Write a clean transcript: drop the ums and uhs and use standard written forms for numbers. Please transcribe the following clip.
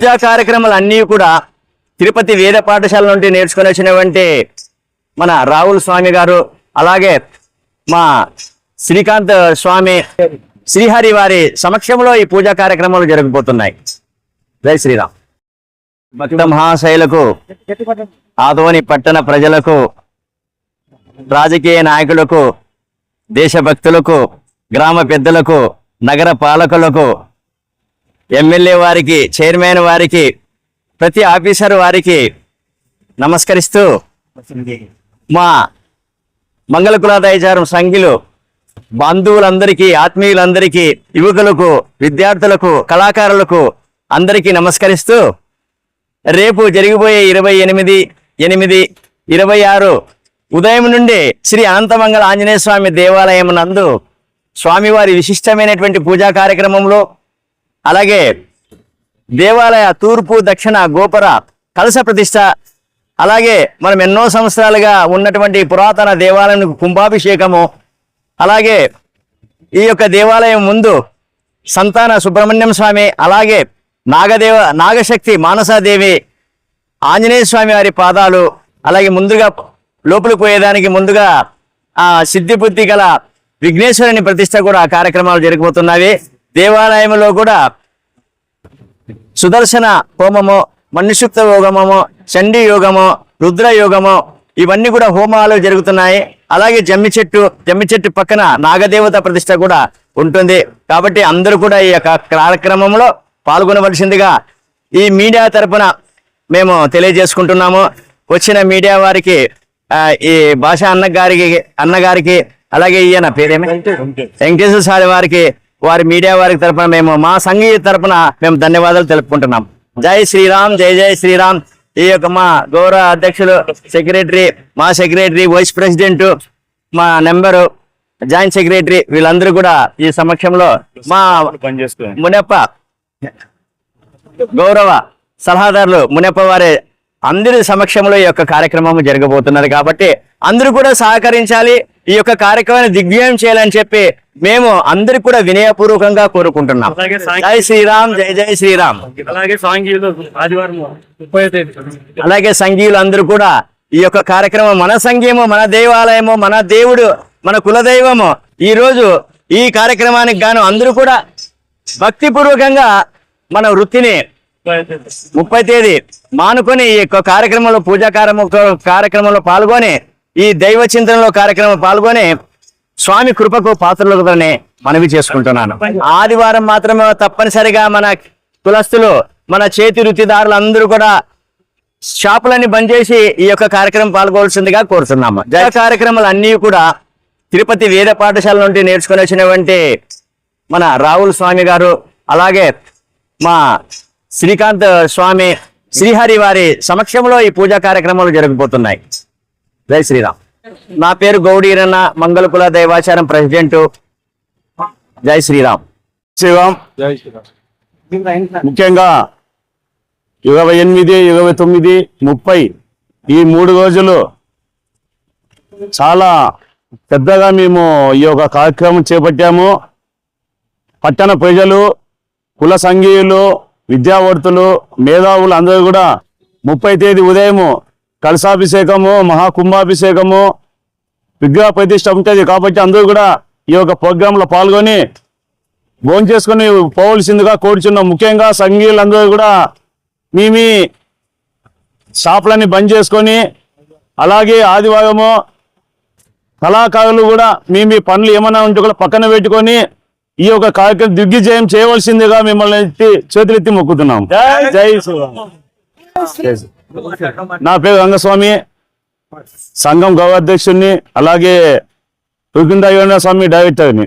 పూజా కార్యక్రమాలు అన్నీ కూడా తిరుపతి వేద పాఠశాల నుండి నేర్చుకొని వచ్చినటువంటి మన రాహుల్ స్వామి గారు, అలాగే మా శ్రీకాంత్ స్వామి శ్రీహరి వారి సమక్షంలో ఈ పూజా కార్యక్రమాలు జరగబోతున్నాయి. జై శ్రీరామ్. భక్త మహాశైలకు, ఆదోని పట్టణ ప్రజలకు, రాజకీయ నాయకులకు, దేశభక్తులకు, గ్రామ పెద్దలకు, నగర పాలకులకు, ఎమ్మెల్యే వారికి, చైర్మన్ వారికి, ప్రతి ఆఫీసర్ వారికి నమస్కరిస్తూ మా మంగళకులాదాయచారం సంఘులు బంధువులందరికీ, ఆత్మీయులందరికీ, యువకులకు, విద్యార్థులకు, కళాకారులకు అందరికీ నమస్కరిస్తూ రేపు జరిగిపోయే 28/8/26 ఉదయం నుండి శ్రీ అనంతమంగళ ఆంజనేయ స్వామి దేవాలయం నందు స్వామివారి విశిష్టమైనటువంటి పూజా కార్యక్రమంలో, అలాగే దేవాలయ తూర్పు దక్షిణ గోపుర కలశ ప్రతిష్ట, అలాగే మనం ఎన్నో సంవత్సరాలుగా ఉన్నటువంటి పురాతన దేవాలయం కుంభాభిషేకము, అలాగే ఈ యొక్క దేవాలయం ముందు సంతాన సుబ్రహ్మణ్యం స్వామి, అలాగే నాగశక్తి మానసాదేవి, ఆంజనేయ స్వామి వారి పాదాలు, అలాగే ముందుగా లోపలికి పోయేదానికి ముందుగా సిద్ధిబుద్ధి గల విఘ్నేశ్వరుని ప్రతిష్ట కూడా కార్యక్రమాలు జరగబోతున్నవి. దేవాలయంలో కూడా సుదర్శన హోమము, మన్యుషుక్త యోగము, చండీ యోగము, రుద్ర యోగము, ఇవన్నీ కూడా హోమాలు జరుగుతున్నాయి. అలాగే జమ్మి చెట్టు పక్కన నాగదేవత ప్రతిష్ట కూడా ఉంటుంది. కాబట్టి అందరూ కూడా ఈ యొక్క కార్యక్రమంలో పాల్గొనవలసిందిగా ఈ మీడియా తరపున మేము తెలియజేసుకుంటున్నాము. వచ్చిన మీడియా వారికి, ఈ భాష అన్నగారికి, అలాగే ఈయన పేరేమి వెంకటేశ్వర సారి వారికి, వారి మీడియా వారికి తరపున మేము మా సంఘీయ తరపున మేము ధన్యవాదాలు తెలుపుకుంటున్నాం. జై శ్రీరామ్, జై జై శ్రీరామ్. ఈ యొక్క మా గౌరవ అధ్యక్షులు, సెక్రటరీ, మా సెక్రటరీ, వైస్ ప్రెసిడెంట్, మా నెంబరు, జాయింట్ సెక్రటరీ, వీళ్ళందరూ కూడా ఈ సమక్షంలో మా మునప్ప గౌరవ సలహాదారులు మునప్ప వారి అందరి సమక్షంలో ఈ యొక్క కార్యక్రమం జరగబోతున్నది. కాబట్టి అందరూ కూడా సహకరించాలి, ఈ యొక్క కార్యక్రమాన్ని దిగ్విజయం చేయాలని చెప్పి మేము అందరికి కూడా వినయపూర్వకంగా కోరుకుంటున్నాం. జై శ్రీరామ్, జై జై శ్రీరామ్. అలాగే సంఘీయులు అందరూ కూడా ఈ యొక్క కార్యక్రమం, మన సంఘీయము, మన దేవాలయము, మన దేవుడు, మన కులదైవము, ఈ రోజు ఈ కార్యక్రమానికి గాను అందరూ కూడా భక్తిపూర్వకంగా మన వృత్తిని 30వ తేదీ మానుకొని ఈ యొక్క కార్యక్రమంలో, పూజా కార్యక్రమంలో పాల్గొని, ఈ దైవ చింతనలో కార్యక్రమం పాల్గొని స్వామి కృపకు పాత్రలుగానే మనవి చేసుకుంటున్నాను. ఆదివారం మాత్రమే తప్పనిసరిగా మన కులస్తులు, మన చేతి వృత్తిదారులు అందరూ కూడా షాపులన్నీ బంద్ చేసి ఈ యొక్క కార్యక్రమం పాల్గొవలసిందిగా కోరుతున్నాము. జయ కార్యక్రమాలు అన్నీ కూడా తిరుపతి వేద పాఠశాల నుండి నేర్చుకొని వచ్చినటువంటి మన రాహుల్ స్వామి గారు, అలాగే మా శ్రీకాంత్ స్వామి శ్రీహరి వారి సమక్షంలో ఈ పూజా కార్యక్రమాలు జరగబోతున్నాయి. జై శ్రీరామ్. నా పేరు గౌడీరన్న, మంగళకుల దైవాచారం ప్రెసిడెంట్. జై శ్రీరామ్. శ్రీరామ్. ముఖ్యంగా 28, 29, 30 ఈ 3 రోజులు చాలా పెద్దగా మేము ఈ యొక్క కార్యక్రమం చేపట్టాము. పట్టణ ప్రజలు, కుల సంఘీయులు, విద్యావర్తులు, మేధావులు అందరూ కూడా 30వ తేదీ ఉదయం కలశాభిషేకము, మహాకుంభాభిషేకము, విగ్రహ ప్రతిష్ట ఉంటుంది. కాబట్టి అందరూ కూడా ఈ యొక్క ప్రోగ్రాంలో పాల్గొని భోజనం చేసుకుని పోవలసిందిగా కోరుచున్నాం. ముఖ్యంగా సంఘీయులందరూ కూడా మీ షాపులన్నీ బంద్ చేసుకొని, అలాగే ఆదివారము కళాకారులు కూడా మీ పనులు ఏమైనా ఉంటే కూడా పక్కన పెట్టుకొని ఈ యొక్క కార్యక్రమం దిగ్విజయం చేయవలసిందిగా మిమ్మల్ని చేతులెత్తి మొక్కుతున్నాం. జై శ్రీరామ్. నా పేరు రంగస్వామి, సంఘం గౌరవాధ్యక్షుడిని, అలాగే రుకుందా స్వామి డైరెక్టర్ని.